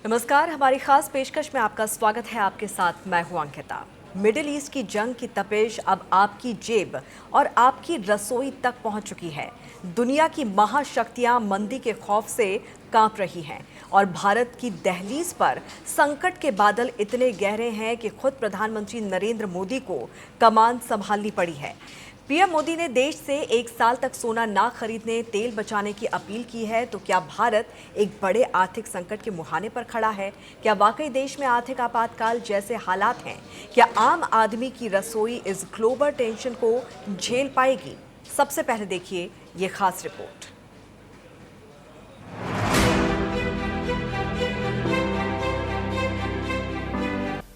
नमस्कार, हमारी खास पेशकश में आपका स्वागत है। आपके साथ मैं हूं अंकिता। मिडिल ईस्ट की जंग की तपिश अब आपकी जेब और आपकी रसोई तक पहुंच चुकी है। दुनिया की महाशक्तियां मंदी के खौफ से कांप रही हैं और भारत की दहलीज पर संकट के बादल इतने गहरे हैं कि खुद प्रधानमंत्री नरेंद्र मोदी को कमान संभालनी पड़ी है। पीएम मोदी ने देश से 1 साल तक सोना ना खरीदने, तेल बचाने की अपील की है। तो क्या भारत एक बड़े आर्थिक संकट के मुहाने पर खड़ा है? क्या वाकई देश में आर्थिक आपातकाल जैसे हालात हैं? क्या आम आदमी की रसोई इस ग्लोबल टेंशन को झेल पाएगी? सबसे पहले देखिए ये खास रिपोर्ट।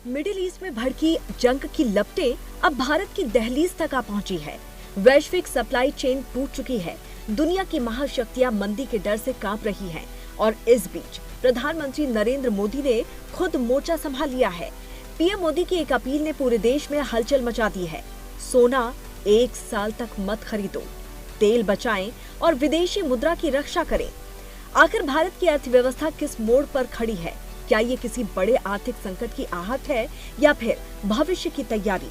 मिडिल ईस्ट में भड़की जंग की लपटें अब भारत की दहलीज तक आ पहुंची है। वैश्विक सप्लाई चेन टूट चुकी है। दुनिया की महाशक्तियां मंदी के डर से कांप रही हैं और इस बीच प्रधानमंत्री नरेंद्र मोदी ने खुद मोर्चा संभाल लिया है। पीएम मोदी की एक अपील ने पूरे देश में हलचल मचा दी है। सोना 1 साल तक मत खरीदो, तेल बचाएं और विदेशी मुद्रा की रक्षा करें। आखिर भारत की अर्थव्यवस्था किस मोड़ पर खड़ी है? क्या ये किसी बड़े आर्थिक संकट की आहट है या फिर भविष्य की तैयारी?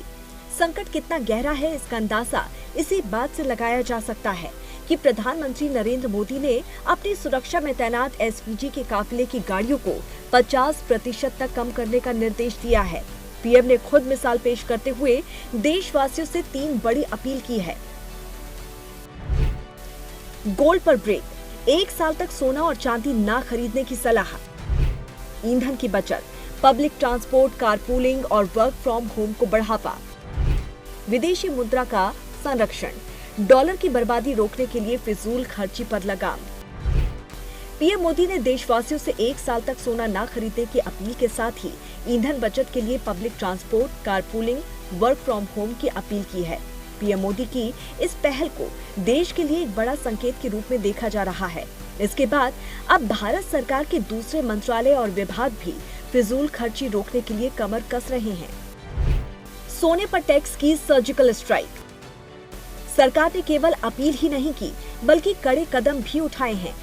संकट कितना गहरा है, इसका अंदाजा इसी बात से लगाया जा सकता है कि प्रधानमंत्री नरेंद्र मोदी ने अपनी सुरक्षा में तैनात एसपीजी के काफिले की गाड़ियों को 50% तक कम करने का निर्देश दिया है। पीएम ने खुद मिसाल पेश करते हुए देशवासियों से 3 बड़ी अपील की है। गोल्ड पर ब्रेक, 1 साल तक सोना और चांदी ना खरीदने की सलाह। ईंधन की बचत, पब्लिक ट्रांसपोर्ट, कारपूलिंग और वर्क फ्रॉम होम को बढ़ावा। विदेशी मुद्रा का संरक्षण, डॉलर की बर्बादी रोकने के लिए फिजूल खर्ची पर लगाम। पीएम मोदी ने देशवासियों से 1 साल तक सोना ना खरीदने की अपील के साथ ही ईंधन बचत के लिए public transport, carpooling, work from home की अपील की है। पीएम मोदी की इस पहल को देश के लिए एक बड़ा संकेत के रूप में देखा जा रहा है। इसके बाद अब भारत सरकार के दूसरे मंत्रालय और विभाग भी फिजूल खर्ची रोकने के लिए कमर कस रहे हैं। सोने पर टैक्स की सर्जिकल स्ट्राइक, सरकार ने केवल अपील ही नहीं की बल्कि कड़े कदम भी उठाए हैं।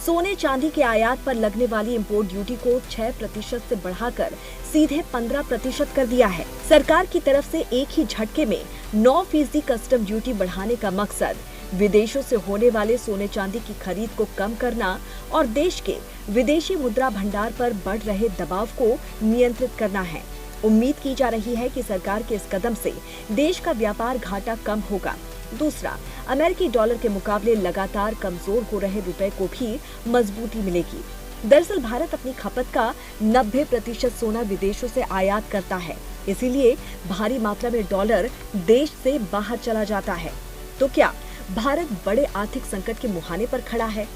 सोने चांदी के आयात पर लगने वाली इंपोर्ट ड्यूटी को 6% से बढ़ाकर सीधे 15% कर दिया है। सरकार की तरफ से एक ही झटके में 9% कस्टम ड्यूटी बढ़ाने का मकसद विदेशों से होने वाले सोने चांदी की खरीद को कम करना और देश के विदेशी मुद्रा भंडार पर बढ़ रहे दबाव को नियंत्रित करना है। उम्मीद की जा रही है कि सरकार के इस कदम से देश का व्यापार घाटा कम होगा। दूसरा, अमेरिकी डॉलर के मुकाबले लगातार कमजोर हो रहे रुपए को भी मजबूती मिलेगी। दरअसल भारत अपनी खपत का 90% सोना विदेशों से आयात करता है, इसीलिए भारी मात्रा में डॉलर देश से बाहर चला जाता है। तो क्या भारत बड़े आर्थिक संकट के मुहाने पर खड़ा है?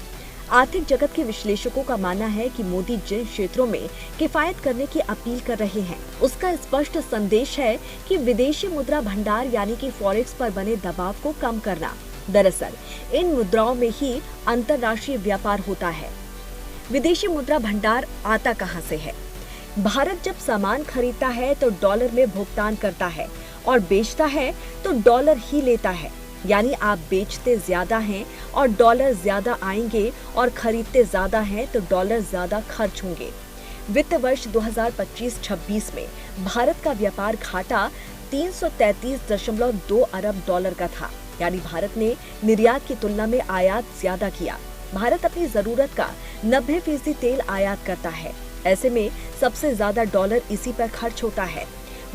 आर्थिक जगत के विश्लेषकों का मानना है कि मोदी जिन क्षेत्रों में किफायत करने की अपील कर रहे हैं, उसका स्पष्ट संदेश है कि विदेशी मुद्रा भंडार यानी कि फॉरेक्स पर बने दबाव को कम करना। दरअसल इन मुद्राओं में ही अंतर्राष्ट्रीय व्यापार होता है। विदेशी मुद्रा भंडार आता कहां से है? भारत जब सामान खरीदता है तो डॉलर में भुगतान करता है और बेचता है तो डॉलर ही लेता है। यानी आप बेचते ज्यादा हैं और डॉलर ज्यादा आएंगे और खरीदते ज्यादा हैं तो डॉलर ज्यादा खर्च होंगे। वित्त वर्ष 2025-26 में भारत का व्यापार घाटा 333.2 अरब डॉलर का था। यानी भारत ने निर्यात की तुलना में आयात ज्यादा किया। भारत अपनी जरूरत का 90% तेल आयात करता है। ऐसे में सबसे ज्यादा डॉलर इसी पर खर्च होता है।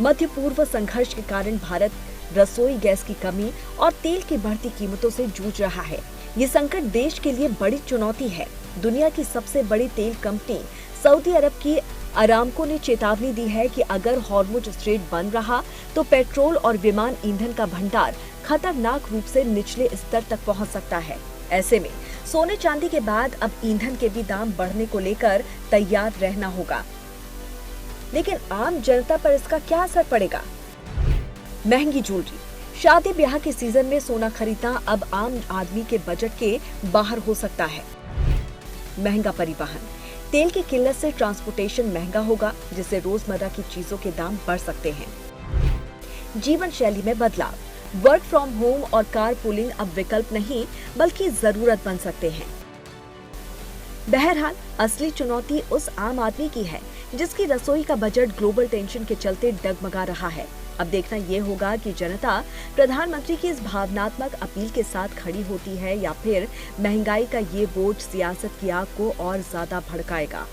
मध्य पूर्व संघर्ष के कारण भारत रसोई गैस की कमी और तेल की बढ़ती कीमतों से जूझ रहा है। ये संकट देश के लिए बड़ी चुनौती है। दुनिया की सबसे बड़ी तेल कंपनी सऊदी अरब की अरामको ने चेतावनी दी है कि अगर हॉर्मुज स्ट्रेट बंद रहा तो पेट्रोल और विमान ईंधन का भंडार खतरनाक रूप से निचले स्तर तक पहुंच सकता है। ऐसे में सोने चांदी के बाद अब ईंधन के भी दाम बढ़ने को लेकर तैयार रहना होगा। लेकिन आम जनता पर इसका क्या असर पड़ेगा? महंगी ज्वेलरी, शादी ब्याह के सीजन में सोना खरीदना अब आम आदमी के बजट के बाहर हो सकता है। महंगा परिवहन, तेल की किल्लत से ट्रांसपोर्टेशन महंगा होगा, जिससे रोजमर्रा की चीजों के दाम बढ़ सकते हैं। जीवन शैली में बदलाव, वर्क फ्रॉम होम और कार पूलिंग अब विकल्प नहीं बल्कि जरूरत बन सकते हैं। बहरहाल असली चुनौती उस आम आदमी की है जिसकी रसोई का बजट ग्लोबल टेंशन के चलते डगमगा रहा है। अब देखना ये होगा कि जनता प्रधानमंत्री की इस भावनात्मक अपील के साथ खड़ी होती है या फिर महंगाई का ये बोझ सियासत की आग को और ज्यादा भड़काएगा।